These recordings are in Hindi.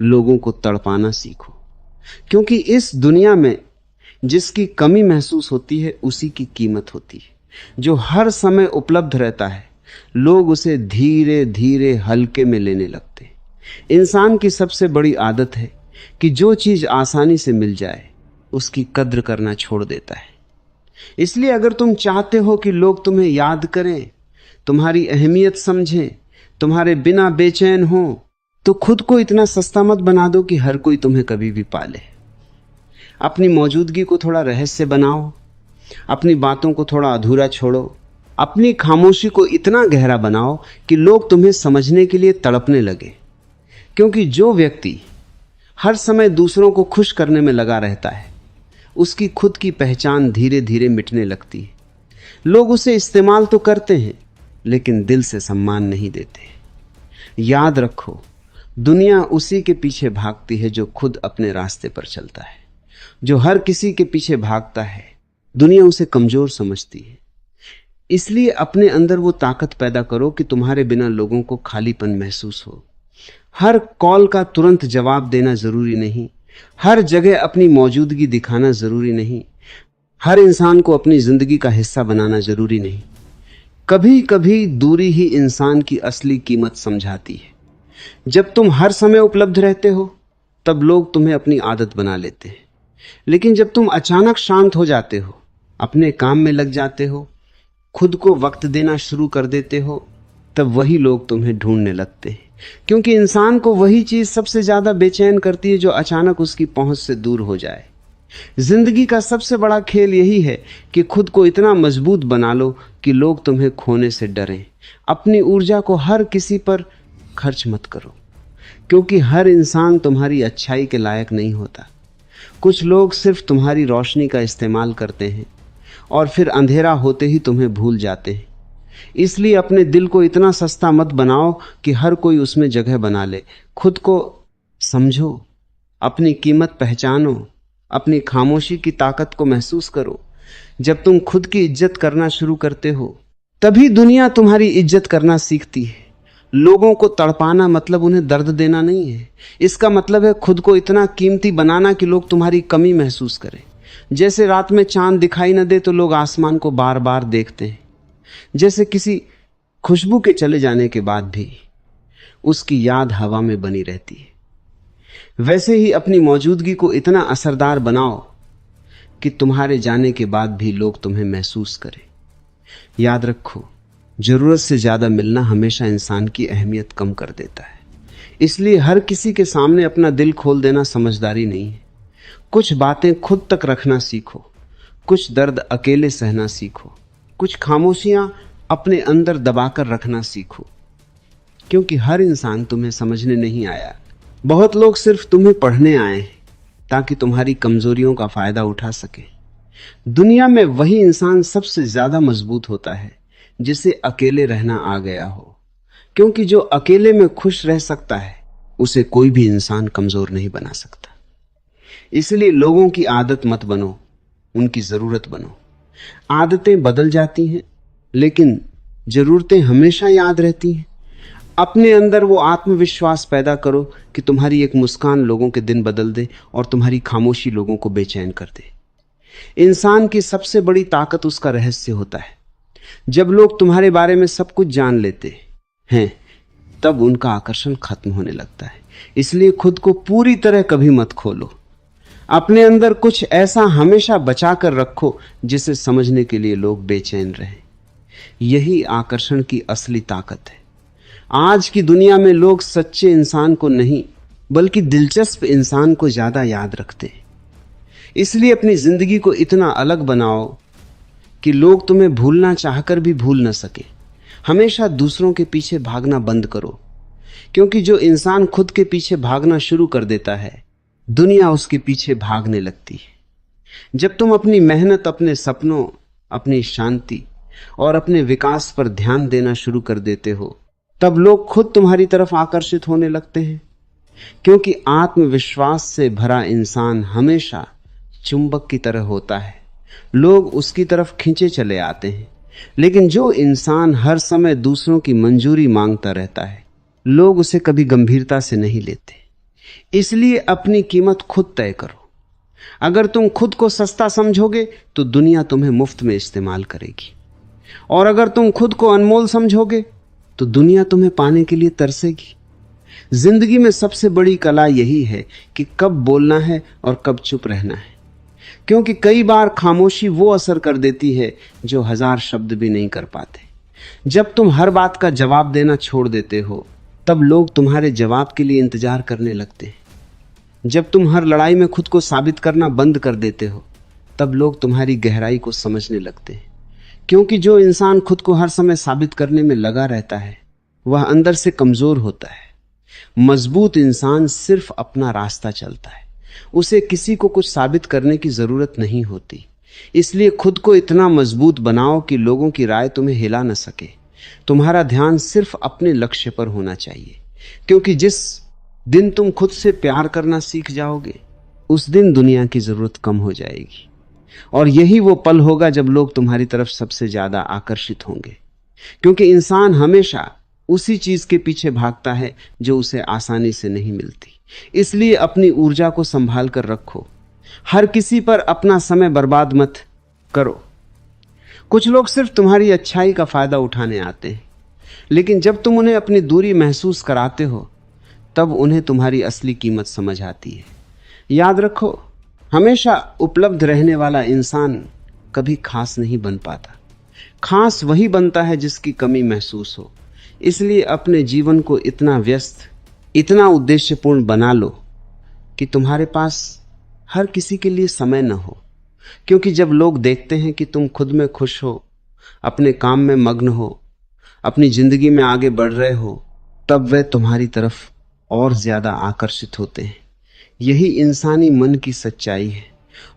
लोगों को तड़पाना सीखो। क्योंकि इस दुनिया में जिसकी कमी महसूस होती है उसी की कीमत होती है। जो हर समय उपलब्ध रहता है लोग उसे धीरे धीरे हल्के में लेने लगते हैं। इंसान की सबसे बड़ी आदत है कि जो चीज आसानी से मिल जाए उसकी कद्र करना छोड़ देता है। इसलिए अगर तुम चाहते हो कि लोग तुम्हें याद करें, तुम्हारी अहमियत समझें, तुम्हारे बिना बेचैन हो, तो खुद को इतना सस्ता मत बना दो कि हर कोई तुम्हें कभी भी पाले। अपनी मौजूदगी को थोड़ा रहस्य बनाओ, अपनी बातों को थोड़ा अधूरा छोड़ो, अपनी खामोशी को इतना गहरा बनाओ कि लोग तुम्हें समझने के लिए तड़पने लगे। क्योंकि जो व्यक्ति हर समय दूसरों को खुश करने में लगा रहता है उसकी खुद की पहचान धीरे धीरे मिटने लगती है। लोग उसे इस्तेमाल तो करते हैं लेकिन दिल से सम्मान नहीं देते। याद रखो, दुनिया उसी के पीछे भागती है जो खुद अपने रास्ते पर चलता है। जो हर किसी के पीछे भागता है दुनिया उसे कमजोर समझती है। इसलिए अपने अंदर वो ताकत पैदा करो कि तुम्हारे बिना लोगों को खालीपन महसूस हो। हर कॉल का तुरंत जवाब देना जरूरी नहीं, हर जगह अपनी मौजूदगी दिखाना जरूरी नहीं, हर इंसान को अपनी जिंदगी का हिस्सा बनाना जरूरी नहीं। कभी कभी दूरी ही इंसान की असली कीमत समझाती है। जब तुम हर समय उपलब्ध रहते हो तब लोग तुम्हें अपनी आदत बना लेते हैं, लेकिन जब तुम अचानक शांत हो जाते हो, अपने काम में लग जाते हो, खुद को वक्त देना शुरू कर देते हो, तब वही लोग तुम्हें ढूंढने लगते हैं। क्योंकि इंसान को वही चीज सबसे ज्यादा बेचैन करती है जो अचानक उसकी पहुंच से दूर हो जाए। जिंदगी का सबसे बड़ा खेल यही है कि खुद को इतना मजबूत बना लो कि लोग तुम्हें खोने से डरें। अपनी ऊर्जा को हर किसी पर खर्च मत करो, क्योंकि हर इंसान तुम्हारी अच्छाई के लायक नहीं होता। कुछ लोग सिर्फ तुम्हारी रोशनी का इस्तेमाल करते हैं और फिर अंधेरा होते ही तुम्हें भूल जाते हैं। इसलिए अपने दिल को इतना सस्ता मत बनाओ कि हर कोई उसमें जगह बना ले। खुद को समझो, अपनी कीमत पहचानो, अपनी खामोशी की ताकत को महसूस करो। जब तुम खुद की इज्जत करना शुरू करते हो तभी दुनिया तुम्हारी इज्जत करना सीखती है। लोगों को तड़पाना मतलब उन्हें दर्द देना नहीं है। इसका मतलब है खुद को इतना कीमती बनाना कि लोग तुम्हारी कमी महसूस करें। जैसे रात में चांद दिखाई न दे तो लोग आसमान को बार बार देखते हैं। जैसे किसी खुशबू के चले जाने के बाद भी उसकी याद हवा में बनी रहती है, वैसे ही अपनी मौजूदगी को इतना असरदार बनाओ कि तुम्हारे जाने के बाद भी लोग तुम्हें महसूस करें। याद रखो, जरूरत से ज्यादा मिलना हमेशा इंसान की अहमियत कम कर देता है। इसलिए हर किसी के सामने अपना दिल खोल देना समझदारी नहीं है। कुछ बातें खुद तक रखना सीखो, कुछ दर्द अकेले सहना सीखो, कुछ खामोशियां अपने अंदर दबाकर रखना सीखो। क्योंकि हर इंसान तुम्हें समझने नहीं आया। बहुत लोग सिर्फ तुम्हें पढ़ने आए हैं ताकि तुम्हारी कमजोरियों का फायदा उठा सके। दुनिया में वही इंसान सबसे ज्यादा मजबूत होता है जिसे अकेले रहना आ गया हो। क्योंकि जो अकेले में खुश रह सकता है उसे कोई भी इंसान कमजोर नहीं बना सकता। इसलिए लोगों की आदत मत बनो, उनकी जरूरत बनो। आदतें बदल जाती हैं लेकिन जरूरतें हमेशा याद रहती हैं। अपने अंदर वो आत्मविश्वास पैदा करो कि तुम्हारी एक मुस्कान लोगों के दिन बदल दे और तुम्हारी खामोशी लोगों को बेचैन कर दे। इंसान की सबसे बड़ी ताकत उसका रहस्य होता है। जब लोग तुम्हारे बारे में सब कुछ जान लेते हैं तब उनका आकर्षण खत्म होने लगता है। इसलिए खुद को पूरी तरह कभी मत खोलो। अपने अंदर कुछ ऐसा हमेशा बचा कर रखो जिसे समझने के लिए लोग बेचैन रहें। यही आकर्षण की असली ताकत है। आज की दुनिया में लोग सच्चे इंसान को नहीं बल्कि दिलचस्प इंसान को ज्यादा याद रखते हैं। इसलिए अपनी जिंदगी को इतना अलग बनाओ कि लोग तुम्हें भूलना चाहकर भी भूल न सके। हमेशा दूसरों के पीछे भागना बंद करो, क्योंकि जो इंसान खुद के पीछे भागना शुरू कर देता है दुनिया उसके पीछे भागने लगती है। जब तुम अपनी मेहनत, अपने सपनों, अपनी शांति और अपने विकास पर ध्यान देना शुरू कर देते हो तब लोग खुद तुम्हारी तरफ आकर्षित होने लगते हैं। क्योंकि आत्मविश्वास से भरा इंसान हमेशा चुंबक की तरह होता है, लोग उसकी तरफ खींचे चले आते हैं। लेकिन जो इंसान हर समय दूसरों की मंजूरी मांगता रहता है लोग उसे कभी गंभीरता से नहीं लेते। इसलिए अपनी कीमत खुद तय करो। अगर तुम खुद को सस्ता समझोगे तो दुनिया तुम्हें मुफ्त में इस्तेमाल करेगी, और अगर तुम खुद को अनमोल समझोगे तो दुनिया तुम्हें पाने के लिए तरसेगी। जिंदगी में सबसे बड़ी कला यही है कि कब बोलना है और कब चुप रहना है, क्योंकि कई बार खामोशी वो असर कर देती है जो 1000 शब्द भी नहीं कर पाते। जब तुम हर बात का जवाब देना छोड़ देते हो तब लोग तुम्हारे जवाब के लिए इंतजार करने लगते हैं। जब तुम हर लड़ाई में खुद को साबित करना बंद कर देते हो तब लोग तुम्हारी गहराई को समझने लगते हैं, क्योंकि जो इंसान खुद को हर समय साबित करने में लगा रहता है वह अंदर से कमजोर होता है। मजबूत इंसान सिर्फ अपना रास्ता चलता है, उसे किसी को कुछ साबित करने की जरूरत नहीं होती। इसलिए खुद को इतना मजबूत बनाओ कि लोगों की राय तुम्हें हिला न सके। तुम्हारा ध्यान सिर्फ अपने लक्ष्य पर होना चाहिए, क्योंकि जिस दिन तुम खुद से प्यार करना सीख जाओगे उस दिन दुनिया की जरूरत कम हो जाएगी, और यही वो पल होगा जब लोग तुम्हारी तरफ सबसे ज्यादा आकर्षित होंगे, क्योंकि इंसान हमेशा उसी चीज के पीछे भागता है जो उसे आसानी से नहीं मिलती। इसलिए अपनी ऊर्जा को संभाल कर रखो, हर किसी पर अपना समय बर्बाद मत करो। कुछ लोग सिर्फ तुम्हारी अच्छाई का फायदा उठाने आते हैं, लेकिन जब तुम उन्हें अपनी दूरी महसूस कराते हो तब उन्हें तुम्हारी असली कीमत समझ आती है। याद रखो, हमेशा उपलब्ध रहने वाला इंसान कभी खास नहीं बन पाता। खास वही बनता है जिसकी कमी महसूस हो। इसलिए अपने जीवन को इतना व्यस्त, इतना उद्देश्यपूर्ण बना लो कि तुम्हारे पास हर किसी के लिए समय न हो, क्योंकि जब लोग देखते हैं कि तुम खुद में खुश हो, अपने काम में मग्न हो, अपनी जिंदगी में आगे बढ़ रहे हो, तब वे तुम्हारी तरफ और ज्यादा आकर्षित होते हैं। यही इंसानी मन की सच्चाई है।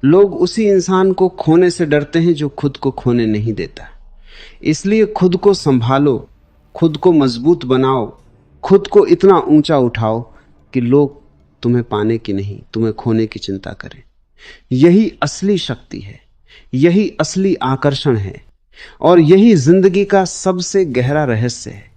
लोग उसी इंसान को खोने से डरते हैं जो खुद को खोने नहीं देता। इसलिए खुद को संभालो, खुद को मजबूत बनाओ, खुद को इतना ऊंचा उठाओ कि लोग तुम्हें पाने की नहीं, तुम्हें खोने की चिंता करें। यही असली शक्ति है, यही असली आकर्षण है, और यही जिंदगी का सबसे गहरा रहस्य है।